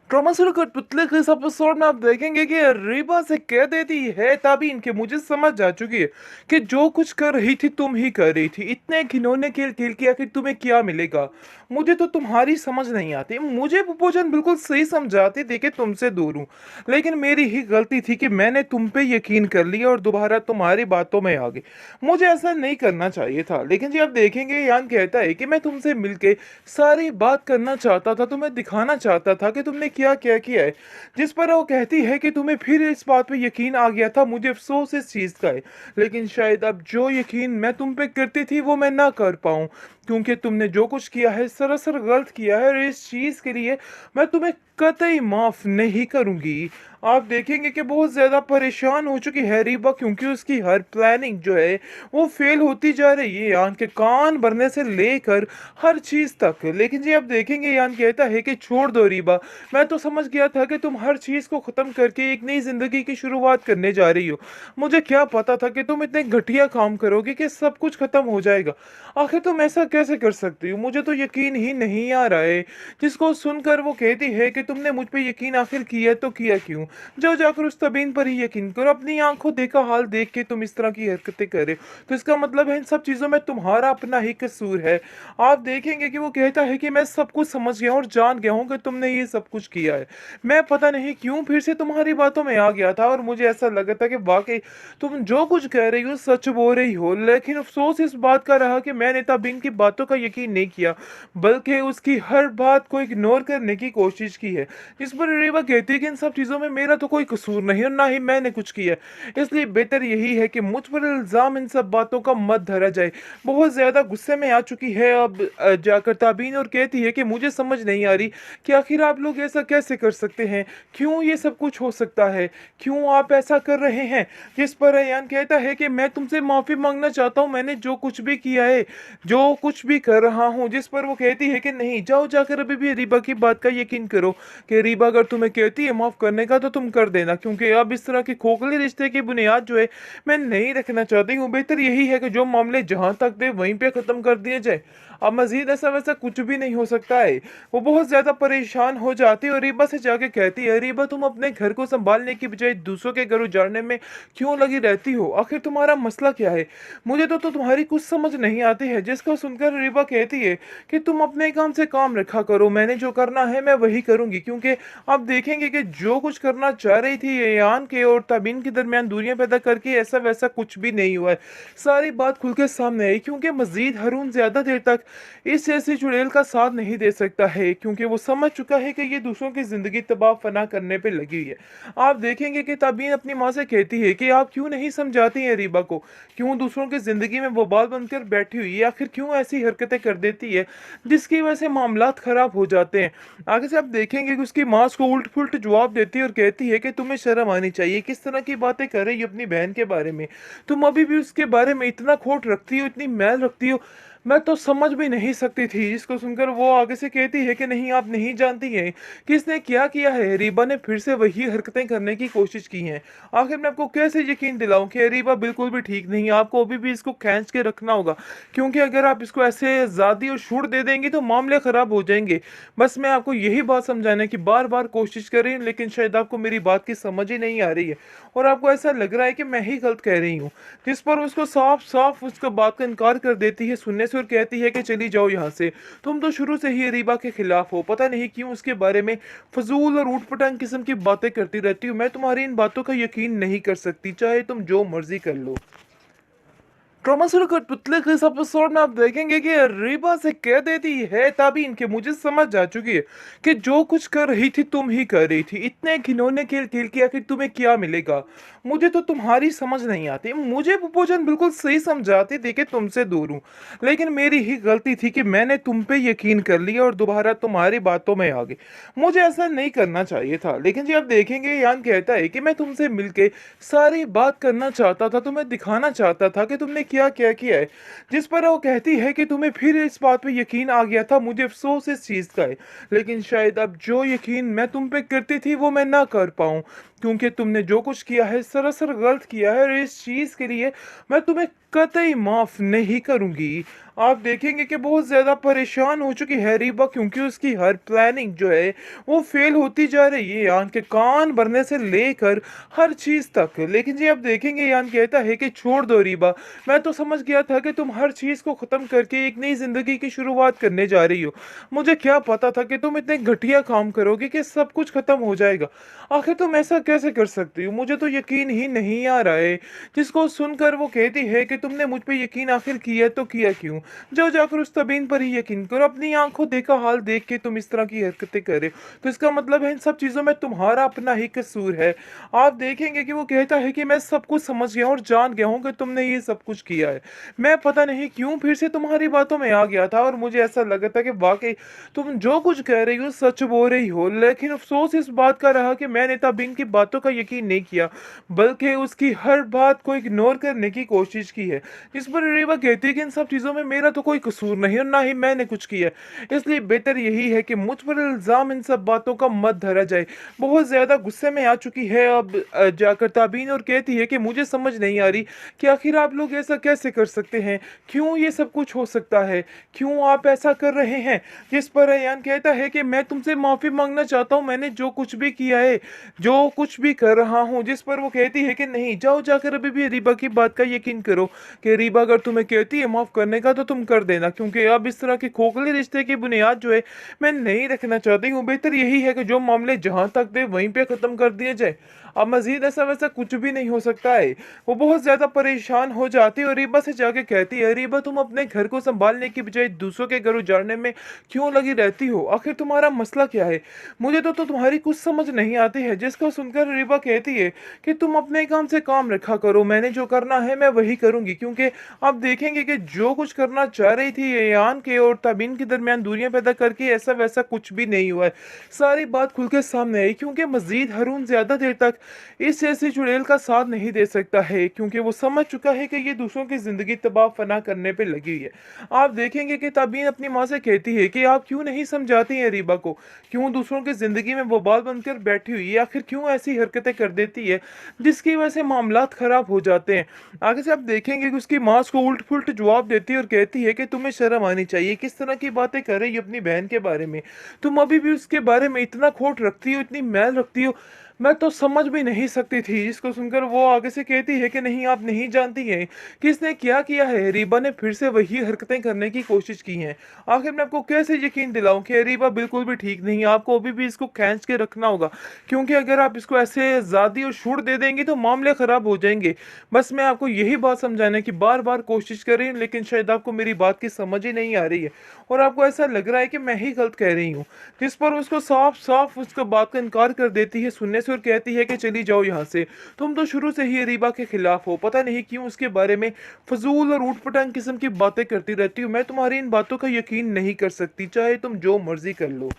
Trauma से कठपुतली के इस एपिसोड में आप देखेंगे कि रीबा से कह देती है तभी इनके मुझे समझ आ चुकी है कि जो कुछ कर रही थी तुम ही कर रही थी। इतने घिनौने खेल खेल के आखिर तुम्हें क्या मिलेगा। मुझे तो तुम्हारी समझ नहीं आती। मुझे भूपोजन बिल्कुल सही समझाती थी कि तुमसे दूर हूँ, लेकिन मेरी ही गलती थी कि मैंने तुम पे यकीन कर लिया और दोबारा तुम्हारी बातों में आ गई। मुझे ऐसा नहीं करना चाहिए था। लेकिन जी आप देखेंगे यान कहता है कि मैं तुमसे मिलके सारी बात करना चाहता था, तुम्हें दिखाना चाहता था कि तुमने क्या क्या किया है। जिस पर वो कहती है कि तुम्हें फिर इस बात पे यकीन आ गया था। मुझे अफसोस इस चीज़ का है, लेकिन शायद अब जो यकीन मैं तुम पे करती थी वो मैं ना कर पाऊँ, क्योंकि तुमने जो कुछ किया है सरासर गलत किया है और इस चीज़ के लिए मैं तुम्हें कतई माफ़ नहीं करूँगी। आप देखेंगे कि बहुत ज़्यादा परेशान हो चुकी है रीबा, क्योंकि उसकी हर प्लानिंग जो है वो फेल होती जा रही है, यान के कान भरने से लेकर हर चीज़ तक। लेकिन जी आप देखेंगे यान कहता है कि छोड़ दो रीबा, मैं तो समझ गया था कि तुम हर चीज़ को ख़त्म करके एक नई ज़िंदगी की शुरुआत करने जा रही हो। मुझे क्या पता था कि तुम इतने घटिया काम करोगे कि सब कुछ ख़त्म हो जाएगा। आखिर तुम ऐसा कैसे कर सकती हो, मुझे तो यकीन ही नहीं आ रहा है। जिसको सुनकर वो कहती है कि तुमने मुझ पे यकीन आखिर किया तो किया क्यों। जाओ जाकर उस तबीन पर ही यकीन करो। अपनी आंखों देखा हाल देख के तुम इस तरह की हरकतें कर रहे हो, तो इसका मतलब है इन सब चीज़ों में तुम्हारा अपना ही कसूर है। आप देखेंगे कि वो कहता है कि मैं सब कुछ समझ गया हूँ और जान गया हूँ कि तुमने ये सब कुछ किया है। मैं पता नहीं क्यों फिर से तुम्हारी बातों में आ गया था और मुझे ऐसा लगा था कि वाकई तुम जो कुछ कह रही हो सच बोल रही हो। लेकिन अफसोस इस बात का रहा कि मैंने तबीन की बातों का यकीन नहीं किया, बल्कि उसकी हर बात को इग्नोर करने की कोशिश की है। इस पर रीवा कहती है कि इन सब चीज़ों में मेरा तो कोई कसूर नहीं और ना ही मैंने कुछ किया है, इसलिए बेहतर यही है कि मुझ पर इल्ज़ाम इन सब बातों का मत धरा जाए। बहुत ज़्यादा गुस्से में आ चुकी है अब जाकर ताबीन, और कहती है कि मुझे समझ नहीं आ रही कि आखिर आप लोग ऐसा कैसे कर सकते हैं, क्यों ये सब कुछ हो सकता है, क्यों आप ऐसा कर रहे हैं। जिस पर अयान कहता है कि मैं तुमसे माफ़ी मांगना चाहता हूँ, मैंने जो कुछ भी किया है, जो कुछ भी कर रहा हूँ। जिस पर वो कहती है कि नहीं, जाओ जाकर अभी भी रीबा की बात का यकीन करो कि रीबा अगर तुम्हें कहती है माफ़ करने का तो तुम कर देना, क्योंकि अब इस तरह के खोखले रिश्ते की बुनियाद जो है मैं नहीं रखना चाहती हूँ। बेहतर यही है कि जो मामले जहाँ तक थे वहीं पे ख़त्म कर दिए जाए। अब मज़ीद ऐसा वैसा कुछ भी नहीं हो सकता है। वो बहुत ज़्यादा परेशान हो जाती है और रीबा से जाके कहती है, रीबा तुम अपने घर को संभालने की बजाय दूसरों के घर उजाड़ने में क्यों लगी रहती हो, आखिर तुम्हारा मसला क्या है। मुझे तो तुम्हारी कुछ समझ नहीं आती है। जिसको सुनकर रीबा कहती है कि तुम अपने काम से काम रखा करो, मैंने जो करना है मैं वही करूंगी, क्योंकि आप देखेंगे कि जो कुछ करना चाह रही थी यान के और तबीन के दरमियान दूरियां पैदा करके ऐसा वैसा कुछ भी नहीं हुआ है। सारी बात खुल के सामने आई, क्योंकि मजीद हारून ज्यादा देर तक इस जैसी चुड़ैल का साथ नहीं दे सकता है, क्योंकि वो समझ चुका है कि ये दूसरों की जिंदगी तबाह फना करने पे लगी हुई है। आप देखेंगे कि तबीन अपनी माँ से कहती है कि आप क्यों नहीं समझाती हैं रीबा को, क्यों दूसरों की जिंदगी में वबाल बनकर बैठी हुई है, आखिर क्यों ऐसी हरकतें कर देती है जिसकी वजह से मामलात खराब हो जाते हैं। आगे से आप देखेंगे कि उसकी माँ उसको उल्ट पुल्ट जवाब देती है और कहती है कि तुम्हें शर्म आनी चाहिए, किस तरह की बातें कर रही हो अपनी बहन के बारे में। तुम अभी भी उसके बारे में इतना खोट रखती हो, इतनी मैल रखती हो, मैं तो समझ भी नहीं सकती थी। जिसको सुनकर वो आगे से कहती है कि नहीं, आप नहीं जानती हैं कि इसने क्या किया है। रीबा ने फिर से वही हरकतें करने की कोशिश की हैं। आखिर मैं आपको कैसे यकीन दिलाऊं कि रीबा बिल्कुल भी ठीक नहीं है। आपको अभी भी इसको खींच के रखना होगा, क्योंकि अगर आप इसको ऐसे आज़ादी और छूट दे देंगे तो मामले ख़राब हो जाएंगे। बस मैं आपको यही बात समझाने की बार बार कोशिश कर रही हूँ, लेकिन शायद आपको मेरी बात की समझ ही नहीं आ रही है और आपको ऐसा लग रहा है कि मैं ही गलत कह रही हूँ। जिस पर उसको साफ साफ उसका बात का इनकार कर देती है सुनने से और कहती है कि चली जाओ यहाँ से। तुम तो शुरू से ही रीबा के खिलाफ हो, पता नहीं क्यों उसके बारे में फजूल और ऊटपटांग किस्म की बातें करती रहती हो। मैं तुम्हारी इन बातों का यकीन नहीं कर सकती, चाहे तुम जो मर्जी कर लो। ट्रॉमा से कठपुतली के इस एपिसोड में आप देखेंगे कि रीबा से कह देती है तभी इनके मुझे समझ आ चुकी है कि जो कुछ कर रही थी तुम ही कर रही थी। इतने घिनौने खेल खेल के आखिर तुम्हें क्या मिलेगा। मुझे तो तुम्हारी समझ नहीं आती। मुझे भूपोजन बिल्कुल सही समझाती थी कि तुमसे दूर हूँ, लेकिन मेरी ही गलती थी कि मैंने तुम पे यकीन कर लिया और दोबारा तुम्हारी बातों में आ गई। मुझे ऐसा नहीं करना चाहिए था। लेकिन जी आप देखेंगे यान कहता है कि मैं तुमसे मिलके सारी बात करना चाहता था, तुम्हें दिखाना चाहता था कि तुमने क्या क्या किया है। जिस पर वो कहती है कि तुम्हें फिर इस बात पे यकीन आ गया था। मुझे अफसोस इस चीज़ का है, लेकिन शायद अब जो यकीन मैं तुम पे करती थी वो मैं ना कर पाऊँ, क्योंकि तुमने जो कुछ किया है सरासर गलत किया है और इस चीज़ के लिए मैं तुम्हें कतई माफ़ नहीं करूँगी। आप देखेंगे कि बहुत ज़्यादा परेशान हो चुकी है रीबा, क्योंकि उसकी हर प्लानिंग जो है वो फेल होती जा रही है, यान के कान भरने से लेकर हर चीज़ तक। लेकिन जी आप देखेंगे यान कहता है कि छोड़ दो रीबा, मैं तो समझ गया था कि तुम हर चीज़ को ख़त्म करके एक नई ज़िंदगी की शुरुआत करने जा रही हो। मुझे क्या पता था कि तुम इतने घटिया काम करोगे कि सब कुछ ख़त्म हो जाएगा। आखिर तुम ऐसा कैसे कर सकती हो? मुझे तो यकीन ही नहीं आ रहा है। जिसको सुनकर वो कहती है कि तुमने मुझ पे यकीन आखिर किया तो किया क्यों? जाओ जाकर उस तबीन पर ही यकीन करो। अपनी आंखों देखा हाल देख के तुम इस तरह की हरकतें कर रहे हो, तो इसका मतलब है इन सब चीज़ों में तुम्हारा अपना ही कसूर है। आप देखेंगे कि वो कहता है कि मैं सब कुछ समझ गया हूँ और जान गया हूँ कि तुमने ये सब कुछ किया है। मैं पता नहीं क्यों फिर से तुम्हारी बातों में आ गया था और मुझे ऐसा लगा था कि वाक़ई तुम जो कुछ कह रही हो सच बोल रही हो। लेकिन अफ़सोस इस बात का रहा कि मैंने तबीन की बातों का यकीन नहीं किया, बल्कि उसकी हर बात को इग्नोर करने की कोशिश की है। इस पर रीवा कहती है कि इन सब चीज़ों में मेरा तो कोई कसूर नहीं और ना ही मैंने कुछ किया है। इसलिए बेहतर यही है कि मुझ पर इल्ज़ाम इन सब बातों का मत धरा जाए। बहुत ज़्यादा गुस्से में आ चुकी है अब जाकर ताबीन, और कहती है कि मुझे समझ नहीं आ रही कि आखिर आप लोग ऐसा कैसे कर सकते हैं? क्यों ये सब कुछ हो सकता है? क्यों आप ऐसा कर रहे हैं? जिस पर अयान कहता है कि मैं तुमसे माफ़ी माँगना चाहता हूँ, मैंने जो कुछ भी किया है, जो कुछ भी कर रहा हूँ। जिस पर वो कहती है कि नहीं, जाओ जाकर अभी भी रीबा की बात का यकीन करो कि रीबा अगर तुम्हें कहती है माफ़ करने का तो तुम कर देना, क्योंकि अब इस तरह के खोखले रिश्ते की बुनियाद जो है मैं नहीं रखना चाहती हूँ। बेहतर यही है कि जो मामले जहाँ तक थे वहीं पे ख़त्म कर दिए जाए। अब मज़ीद ऐसा वैसा कुछ भी नहीं हो सकता है। वो बहुत ज़्यादा परेशान हो जाती है और रीबा से जाके कहती है, रीबा तुम अपने घर को संभालने की बजाय दूसरों के घर उजाड़ने में क्यों लगी रहती हो? आखिर तुम्हारा मसला क्या है? मुझे तो तुम्हारी कुछ समझ नहीं आती है। जिसको सुनकर रीबा कहती है कि तुम अपने काम से काम रखा करो, मैंने जो करना है मैं वही करूँगी। क्योंकि आप देखेंगे कि जो कुछ करना चाह रही थी यान के और तबीन के दरमियान दूरियां पैदा करके ऐसा वैसा कुछ भी नहीं हुआ है। सारी बात खुल के सामने आई, क्योंकि मजीद हारून ज़्यादा देर तक इस जैसी चुड़ैल का साथ नहीं दे सकता है, क्योंकि वो समझ चुका है कि ये दूसरों की ज़िंदगी तबाह फना करने पे लगी हुई है। आप देखेंगे कि तबीन अपनी माँ से कहती है कि आप क्यों नहीं समझाती हैं रीबा को, क्यों दूसरों की ज़िंदगी में वबाल बनकर बैठी हुई है, आखिर क्यों ऐसी हरकतें कर देती है जिसकी वजह से मामलात ख़राब हो जाते हैं। आगे से आप देखेंगे कि उसकी माँ उसको उल्ट पुल्ट जवाब देती है और कहती है कि तुम्हें शर्म आनी चाहिए, किस तरह की बातें कर रही हो अपनी बहन के बारे में, तुम अभी भी उसके बारे में इतना खोट रखती हो, इतनी मैल रखती हो, मैं तो समझ भी नहीं सकती थी। जिसको सुनकर वो आगे से कहती है कि नहीं, आप नहीं जानती हैं कि इसने क्या किया है। रीबा ने फिर से वही हरकतें करने की कोशिश की हैं। आखिर मैं आपको कैसे यकीन दिलाऊं कि रीबा बिल्कुल भी ठीक नहीं है। आपको अभी भी इसको खींच के रखना होगा, क्योंकि अगर आप इसको ऐसे आज़ादी और छूट दे देंगे तो मामले ख़राब हो जाएंगे। बस मैं आपको यही बात समझाने की बार बार कोशिश कर रही हूँ, लेकिन शायद आपको मेरी बात की समझ ही नहीं आ रही है और आपको ऐसा लग रहा है कि मैं ही गलत कह रही हूँ। जिस पर उसको साफ साफ उसका बात का इनकार कर देती है सुनने से और कहती है कि चली जाओ यहाँ से, तुम तो शुरू से ही रीबा के खिलाफ हो, पता नहीं क्यों उसके बारे में फजूल और ऊटपटांग किस्म की बातें करती रहती हो। मैं तुम्हारी इन बातों का यकीन नहीं कर सकती, चाहे तुम जो मर्जी कर लो।